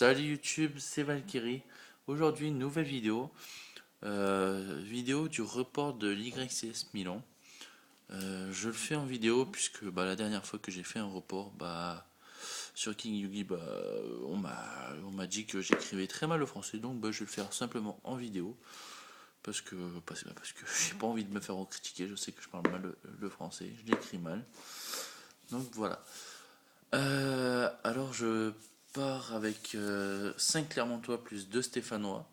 Salut YouTube, c'est Valkyrie. Aujourd'hui, une nouvelle vidéo. Vidéo du report de l'YCS Milan. Je le fais en vidéo puisque la dernière fois que j'ai fait un report, sur King Yugi, on m'a dit que j'écrivais très mal le français, donc je vais le faire simplement en vidéo parce que j'ai pas envie de me faire critiquer. Je sais que je parle mal le français, je l'écris mal. Donc voilà. Alors je pars avec 5 Clermontois plus 2 Stéphanois,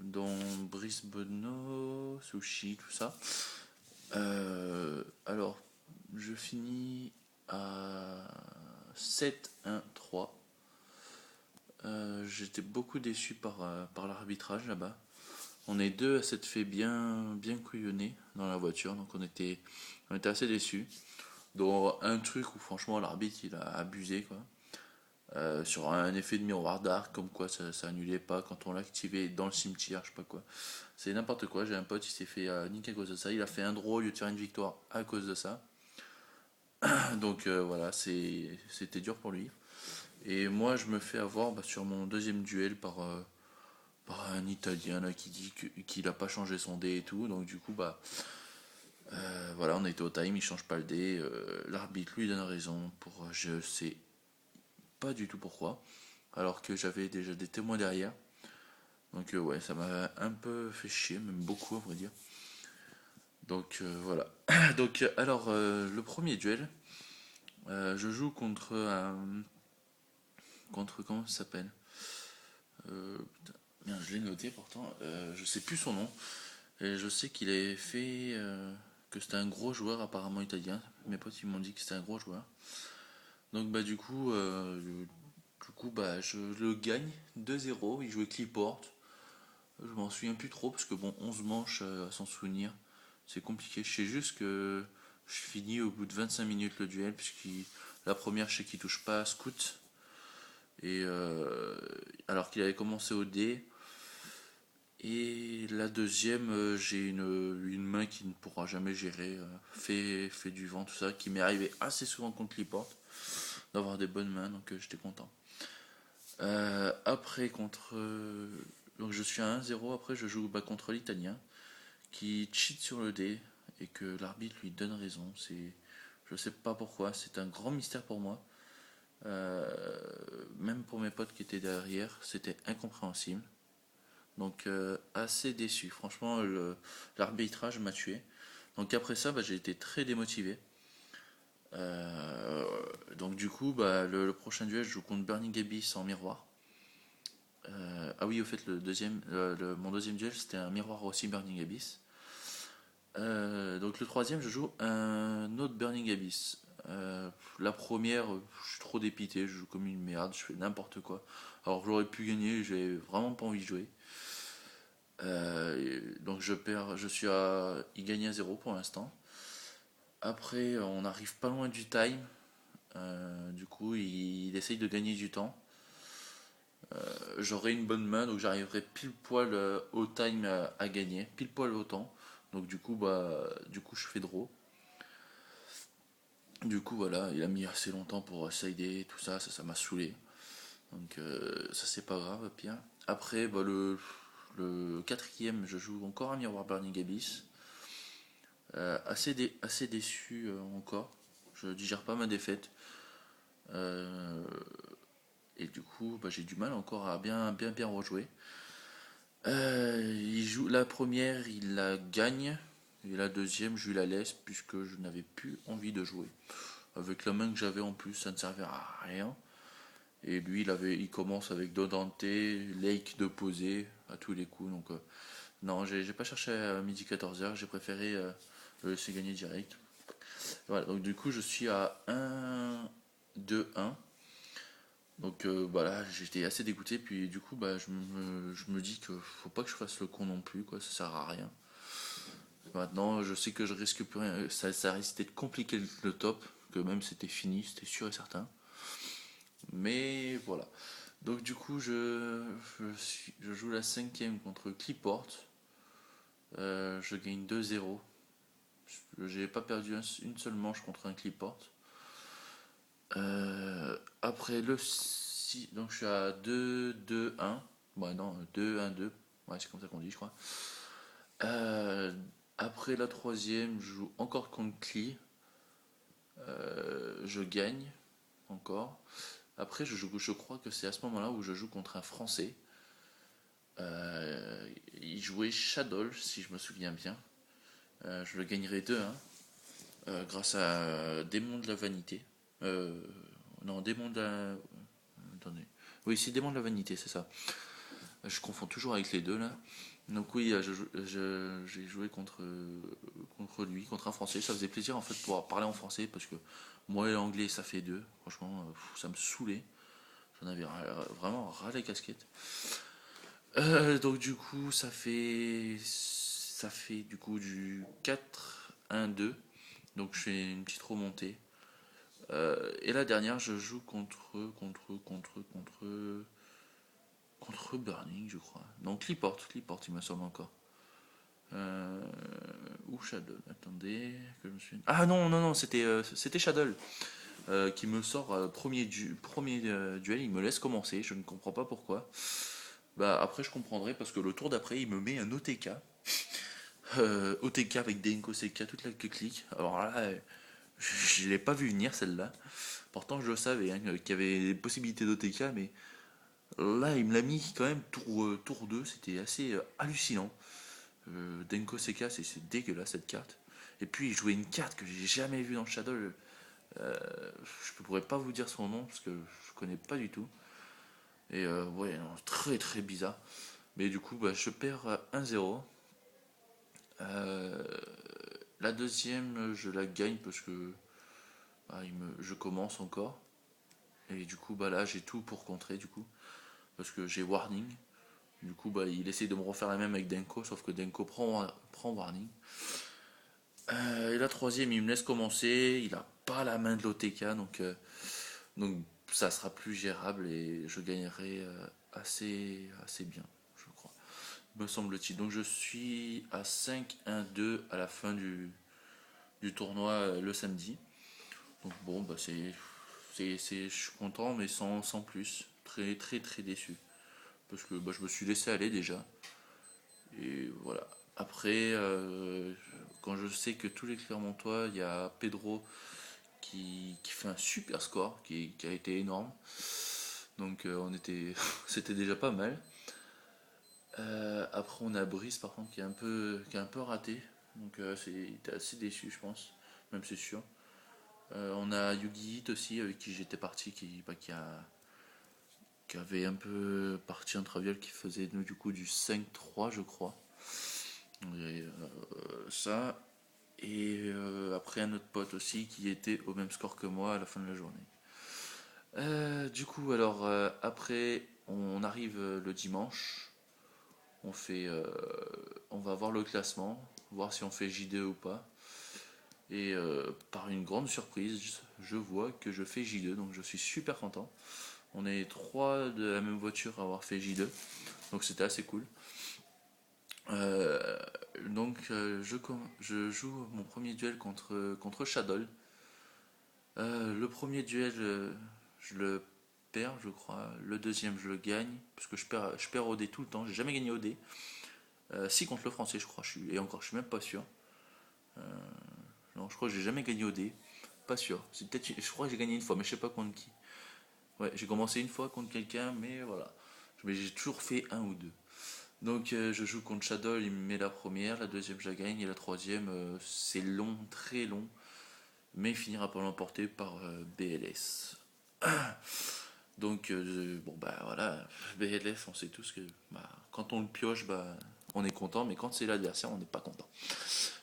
dont Brice Benoît, Sushi, tout ça. Alors je finis à 7-1-3. J'étais beaucoup déçu par l'arbitrage là-bas. On est deux à s'être fait bien couillonner dans la voiture, donc on était assez déçus. Dont un truc où franchement l'arbitre il a abusé quoi. Sur un effet de miroir d'arc, comme quoi ça annulait pas quand on l'activait dans le cimetière, je sais pas quoi. C'est n'importe quoi. J'ai un pote, il s'est fait niquer à cause de ça. Il a fait un draw au lieu de faire une victoire à cause de ça. Donc voilà, c'était dur pour lui. Et moi, je me fais avoir sur mon deuxième duel par un Italien là, qui dit qu'il a pas changé son dé et tout. Donc du coup, voilà, on était au time, il change pas le dé. L'arbitre lui donne raison pour je sais pas du tout pourquoi. Alors que j'avais déjà des témoins derrière. Donc ouais, ça m'a un peu fait chier, même beaucoup à vrai dire. Donc voilà. Donc alors le premier duel, je joue contre comment ça s'appelle. Putain, merde, je l'ai noté pourtant. Je sais plus son nom. Et je sais qu'il avait fait que c'était un gros joueur apparemment italien. Mes potes ils m'ont dit que c'était un gros joueur. Donc je le gagne 2-0. Il jouait Cliport. Je m'en souviens plus trop parce que bon, 11 manches à s'en souvenir, c'est compliqué. Je sais juste que je finis au bout de 25 minutes le duel, puisque la première, je sais qu'il touche pas à Scout. Et alors qu'il avait commencé au dé. Et la deuxième, j'ai une main qui ne pourra jamais gérer. Fait du vent, tout ça, qui m'est arrivé assez souvent contre Cliport, d'avoir des bonnes mains, donc j'étais content. Après, donc je suis à 1-0, après je joue contre l'Italien qui cheat sur le dé et que l'arbitre lui donne raison. Je sais pas pourquoi, c'est un grand mystère pour moi. Euh, Même pour mes potes qui étaient derrière, c'était incompréhensible. Donc assez déçu. Franchement, l'arbitrage m'a tué. Donc après ça, j'ai été très démotivé. Euh, donc du coup, le prochain duel, je joue contre Burning Abyss en miroir. Ah oui, au fait, mon deuxième duel, c'était un miroir aussi Burning Abyss. Donc le troisième, je joue un autre Burning Abyss. La première, je suis trop dépité, je joue comme une merde, je fais n'importe quoi. Alors j'aurais pu gagner, j'ai vraiment pas envie de jouer. Donc je perds, il gagne à 0 pour l'instant. Après, on n'arrive pas loin du time. Du coup, il essaye de gagner du temps. J'aurai une bonne main, donc j'arriverai pile poil au time à gagner, pile poil au temps. Donc du coup je fais draw. Du coup voilà, il a mis assez longtemps pour sider, tout ça, ça m'a saoulé. Donc ça c'est pas grave, pire. Après le quatrième, je joue encore un miroir Burning Abyss. Assez déçu encore. Je digère pas ma défaite. Euh, et du coup, j'ai du mal encore à bien rejouer. Il joue la première, il la gagne. Et la deuxième, je lui la laisse puisque je n'avais plus envie de jouer. Avec la main que j'avais en plus, ça ne servait à rien. Et lui, il commence avec Dodante, Lake de poser à tous les coups. Donc, non, j'ai pas cherché à midi 14h, j'ai préféré le laisser gagner direct. Voilà, donc du coup, je suis à 1-2-1. Donc voilà, j'étais assez dégoûté. Puis du coup, je me dis que faut pas que je fasse le con non plus, quoi, ça sert à rien. Maintenant, je sais que je risque plus rien. Ça risquait de compliquer le top, que même c'était fini, c'était sûr et certain. Mais voilà. Donc du coup, je joue la cinquième contre Cliport. Je gagne 2-0. J'ai pas perdu une seule manche contre un Cliport. Après le Donc je suis à 2-2-1. Ouais, non, 2-1-2. Ouais, c'est comme ça qu'on dit, je crois. Euh, Après la troisième, je joue encore contre Klee. Je gagne encore. Après, je crois que c'est à ce moment-là où je joue contre un Français. Il jouait Shadow, si je me souviens bien. Je le gagnerai 2-1 grâce à Démon de la Vanité. Non, Démon de la. Attendez. Oui, c'est Démon de la Vanité, c'est ça. Je confonds toujours avec les deux là. Donc oui, j'ai joué contre lui, contre un Français. Ça faisait plaisir en fait de pouvoir parler en français parce que moi et l'anglais ça fait deux. Franchement, ça me saoulait. J'en avais vraiment ras les casquettes. Donc du coup, ça fait du coup du 4-1-2. Donc je fais une petite remontée. Et la dernière, je joue contre Burning, je crois. Donc Cliport, il me semble encore. Euh, ou Shadow, attendez, que je me suis. Ah non, non, non, c'était Shadow qui me sort premier duel, il me laisse commencer, je ne comprends pas pourquoi. Bah après je comprendrai parce que le tour d'après il me met un OTK. OTK avec Denko CK, toute la queue clique. Alors là, je l'ai pas vu venir celle-là. Pourtant je le savais hein, qu'il y avait des possibilités d'OTK, mais là il me l'a mis quand même tour 2, c'était assez hallucinant. Denko CK, c'est dégueulasse cette carte. Et puis il jouait une carte que j'ai jamais vue dans Shadow. Je pourrais pas vous dire son nom parce que je connais pas du tout. Et ouais, non, très très bizarre. Mais du coup, bah, je perds 1-0. Euh, la deuxième, je la gagne parce que bah, je commence encore. Et du coup, bah là, j'ai tout pour contrer du coup. Parce que j'ai Warning. Du coup, bah, il essaie de me refaire la même avec Denko, sauf que Denko prend Warning. Et la troisième, il me laisse commencer. Il a pas la main de l'OTK, donc ça sera plus gérable et je gagnerai assez bien, je crois, me semble-t-il. Donc je suis à 5-1-2 à la fin du tournoi le samedi. Donc bon, bah je suis content, mais sans plus. Très très très déçu. Parce que bah, je me suis laissé aller déjà. Et voilà. Après, quand je sais que tous les Clermontois, il y a Pedro qui fait un super score, qui a été énorme. Donc c'était déjà pas mal. Après on a Brice par contre qui est un peu raté. Donc il était assez déçu je pense, même c'est sûr. On a Yugi Hit aussi avec qui j'étais parti qui avait un peu parti un traviole qui faisait du coup du 5-3 je crois. Et, ça. Et après un autre pote aussi qui était au même score que moi à la fin de la journée. Du coup, alors après, on arrive le dimanche. On fait, on va voir le classement, voir si on fait J2 ou pas. Et par une grande surprise, je vois que je fais J2, donc je suis super content. On est trois de la même voiture à avoir fait J2, donc c'était assez cool. Euh, donc je joue mon premier duel contre Shadow. Le premier duel, je le perds, je crois. Le deuxième, je le gagne, parce que je perds au dé tout le temps. J'ai jamais gagné au dé. Si contre le français, je crois. Et encore, je suis même pas sûr. Non, je crois que j'ai jamais gagné au dé. Pas sûr. Je crois que j'ai gagné une fois, mais je sais pas contre qui. Ouais, j'ai commencé une fois contre quelqu'un, mais voilà. Mais j'ai toujours fait un ou deux. Donc je joue contre Shadow, il me met la première, la deuxième je la gagne, et la troisième c'est long, très long, mais il finira par l'emporter par BLS. Donc, bon, bah voilà, BLS, on sait tous que bah, quand on le pioche, bah, on est content, mais quand c'est l'adversaire, on n'est pas content.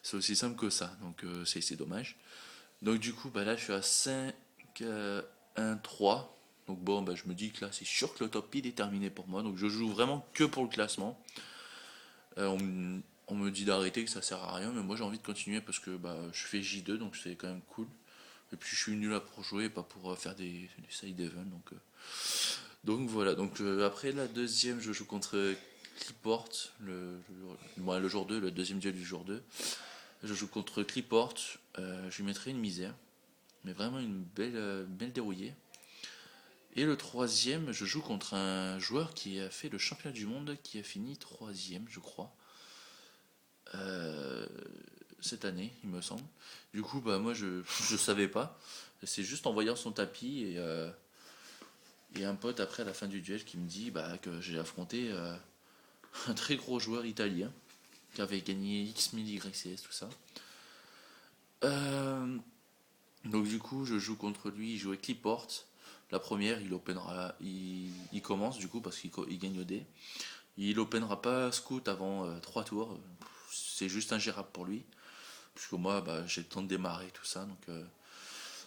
C'est aussi simple que ça, donc c'est dommage. Donc, du coup, bah, là, je suis à 5-1-3. Donc, bon, bah, je me dis que là, c'est sûr que le top il est terminé pour moi. Donc, je joue vraiment que pour le classement. On me dit d'arrêter, que ça sert à rien, mais moi j'ai envie de continuer parce que bah, je fais J2, donc c'est quand même cool. Et puis je suis nul là pour jouer et pas pour faire des side events. Donc voilà, donc après la deuxième, je joue contre Cliport, le jour 2, le deuxième duel du jour 2. Je joue contre Cliport, je lui mettrai une misère, mais vraiment une belle dérouillée. Et le troisième, je joue contre un joueur qui a fait le championnat du monde, qui a fini troisième, je crois, euh, cette année, il me semble. Du coup, bah moi, je savais pas. C'est juste en voyant son tapis et un pote après à la fin du duel qui me dit bah, que j'ai affronté un très gros joueur italien qui avait gagné X 1000 YCS, tout ça. Euh, donc du coup, je joue contre lui, il joue avec Cliport. La première, il commence du coup parce qu'il gagne au dé. Il openera pas Scout avant 3 tours. C'est juste ingérable pour lui. Puisque moi, bah, j'ai le temps de démarrer tout ça. Donc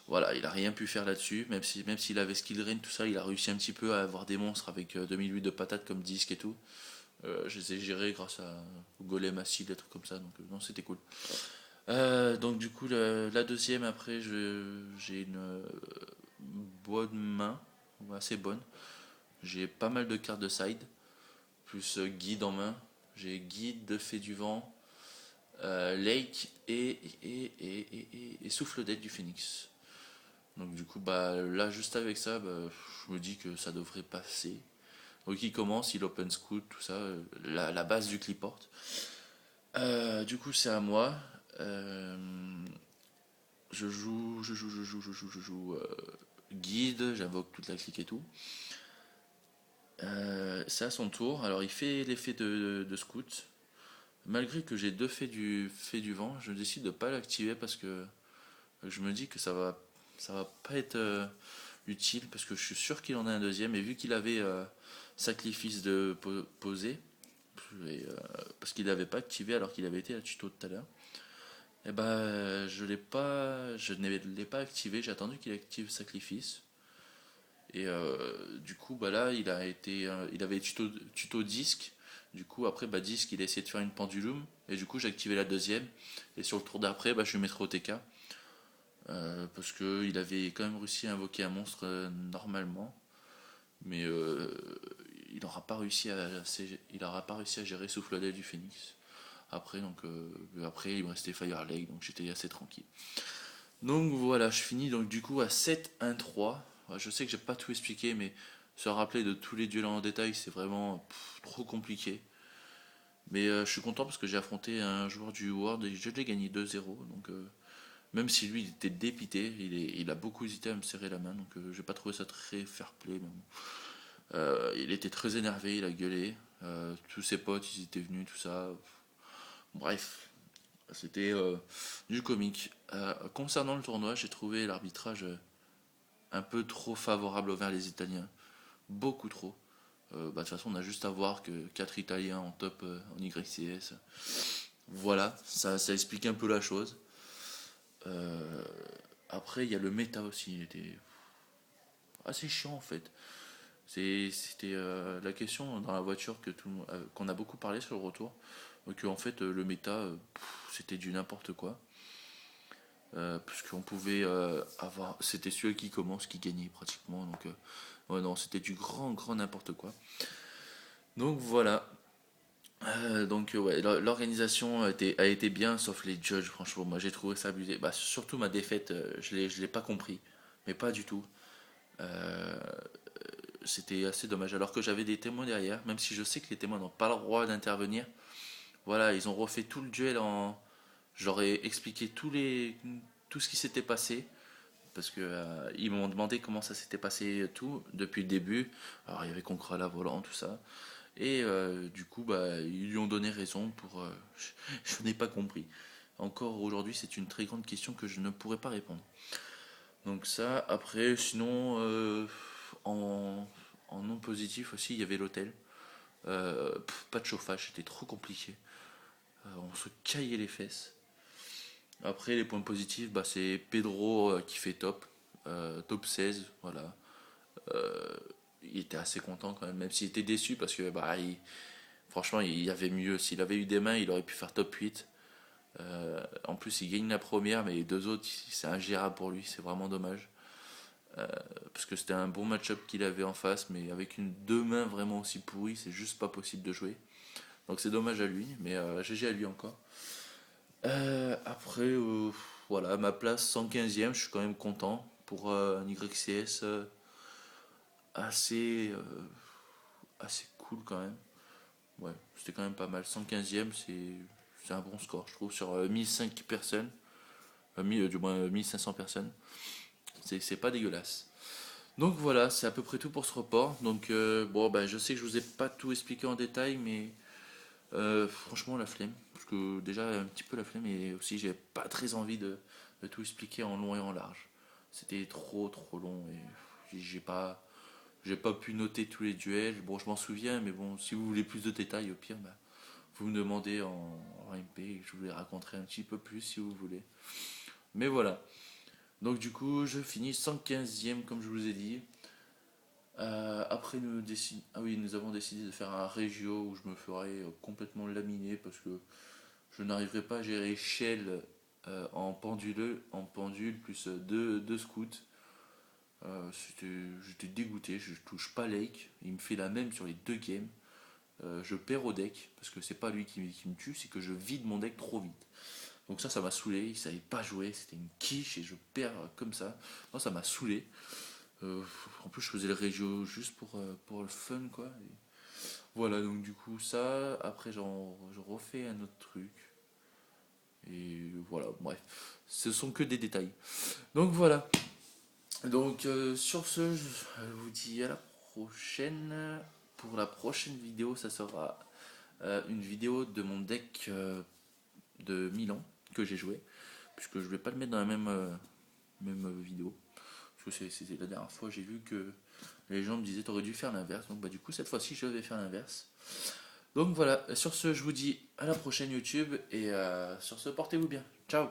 voilà, il a rien pu faire là-dessus. Même s'il avait skill drain, tout ça, il a réussi un petit peu à avoir des monstres avec 2008 de patates comme disque et tout. Je les ai gérés grâce à Golem Acide, des trucs comme ça. Donc non, c'était cool. Donc du coup, la deuxième, après, j'ai une bonne main, assez bonne. J'ai pas mal de cartes de side, plus guide en main. J'ai guide, de fée du vent, lake et souffle d'aide du phénix. Donc du coup, bah là, juste avec ça, bah, je me dis que ça devrait passer. Donc il commence, il open scoot, tout ça, la base du cliport. Du coup, c'est à moi. Euh, je joue guide, j'invoque toute la clique et tout. C'est à son tour. Alors il fait l'effet de scout. Malgré que j'ai deux fait du vent, je décide de pas l'activer parce que je me dis que ça va pas être utile parce que je suis sûr qu'il en a un deuxième et vu qu'il avait sacrifice de poser parce qu'il n'avait pas activé alors qu'il avait été à tuto tout à l'heure. Et ben je ne l'ai pas activé. J'ai attendu qu'il active sacrifice. Et du coup, bah là, il avait tuto disque. Du coup, après, bah, disque, il a essayé de faire une pendulum. Et du coup, j'ai activé la deuxième. Et sur le tour d'après, bah, je lui mettrai au TK. Parce qu'il avait quand même réussi à invoquer un monstre normalement. Mais il aura pas réussi à gérer Souffle d'aile du Phénix. Après, il me restait Fire Lake, donc j'étais assez tranquille. Donc voilà, je finis donc du coup à 7-1-3. Je sais que j'ai pas tout expliqué, mais se rappeler de tous les duels en détail, c'est vraiment trop compliqué. Mais je suis content parce que j'ai affronté un joueur du World et je l'ai gagné 2-0. Donc même si lui il était dépité, il a beaucoup hésité à me serrer la main. Donc j'ai pas trouvé ça très fair play. Mais bon. Il était très énervé, il a gueulé. Tous ses potes ils étaient venus, tout ça. Bref, c'était du comique. Concernant le tournoi, j'ai trouvé l'arbitrage un peu trop favorable envers les Italiens. Beaucoup trop. De toute façon, on a juste à voir que 4 Italiens en top en YCS. Voilà, ça explique un peu la chose. Euh, Après, il y a le méta aussi. Il était assez chiant en fait. C'était la question dans la voiture qu'on a beaucoup parlé sur le retour. Que en fait, le méta, c'était du n'importe quoi. Puisqu'on pouvait avoir. C'était celui qui commence qui gagnait pratiquement. Donc, ouais, non, c'était du grand n'importe quoi. Donc voilà. Ouais, l'organisation a été bien, sauf les judges, franchement. Moi, j'ai trouvé ça abusé. Bah, surtout ma défaite, je l'ai pas compris. Mais pas du tout. Euh, C'était assez dommage. Alors que j'avais des témoins derrière, même si je sais que les témoins n'ont pas le droit d'intervenir. Voilà, ils ont refait tout le duel en. J'aurais expliqué tout ce qui s'était passé. Parce que ils m'ont demandé comment ça s'était passé tout depuis le début. Alors il y avait Concra la volant, tout ça. Et du coup, bah, ils lui ont donné raison pour. Je n'ai pas compris. Encore aujourd'hui, c'est une très grande question que je ne pourrais pas répondre. Donc ça, après, sinon, en, en non positif aussi, il y avait l'hôtel. Pas de chauffage, c'était trop compliqué. On se caillait les fesses. Après, les points positifs, bah, c'est Pedro qui fait top. Top 16, voilà. Euh, il était assez content quand même, même s'il était déçu parce que bah, franchement, il y avait mieux. S'il avait eu des mains, il aurait pu faire top 8. En plus, il gagne la première, mais les deux autres, c'est ingérable pour lui. C'est vraiment dommage. Parce que c'était un bon match-up qu'il avait en face, mais avec deux mains vraiment aussi pourries, c'est juste pas possible de jouer. Donc c'est dommage à lui, mais GG à lui encore. Après, voilà, ma place 115e, je suis quand même content pour un YCS assez, assez cool quand même. Ouais, c'était quand même pas mal. 115e, c'est un bon score, je trouve, sur 1005 personnes, du moins 1500 personnes. C'est pas dégueulasse. Donc voilà, c'est à peu près tout pour ce report. Donc bon, bah, je sais que je vous ai pas tout expliqué en détail, mais franchement, la flemme. Parce que déjà, un petit peu la flemme, et aussi, j'ai pas très envie de tout expliquer en long et en large. C'était trop long, et j'ai pas pu noter tous les duels. Bon, je m'en souviens, mais bon, si vous voulez plus de détails, au pire, bah, vous me demandez en MP, et je vous les raconterai un petit peu plus si vous voulez. Mais voilà. Donc du coup, je finis 115e comme je vous ai dit. Après, nous avons décidé de faire un régio où je me ferai complètement laminer parce que je n'arriverai pas à gérer Shell en pendule plus deux scouts. J'étais dégoûté, je touche pas Lake, il me fait la même sur les deux games. Je perds au deck parce que c'est pas lui qui me tue, c'est que je vide mon deck trop vite. Donc ça m'a saoulé, il savait pas jouer, c'était une quiche et je perds comme ça. Non, ça m'a saoulé. Euh, En plus, je faisais le régio juste pour le fun, quoi. Et voilà, donc du coup, ça. Après, je refais un autre truc. Et voilà, bref. Ce sont que des détails. Donc voilà. Donc sur ce, je vous dis à la prochaine. Pour la prochaine vidéo, ça sera une vidéo de mon deck de Milan que j'ai joué. Puisque je vais pas le mettre dans la même vidéo. Parce que c'était la dernière fois, j'ai vu que les gens me disaient t'aurais dû faire l'inverse. Donc bah du coup cette fois-ci je vais faire l'inverse. Donc voilà, sur ce je vous dis à la prochaine YouTube et sur ce portez-vous bien. Ciao.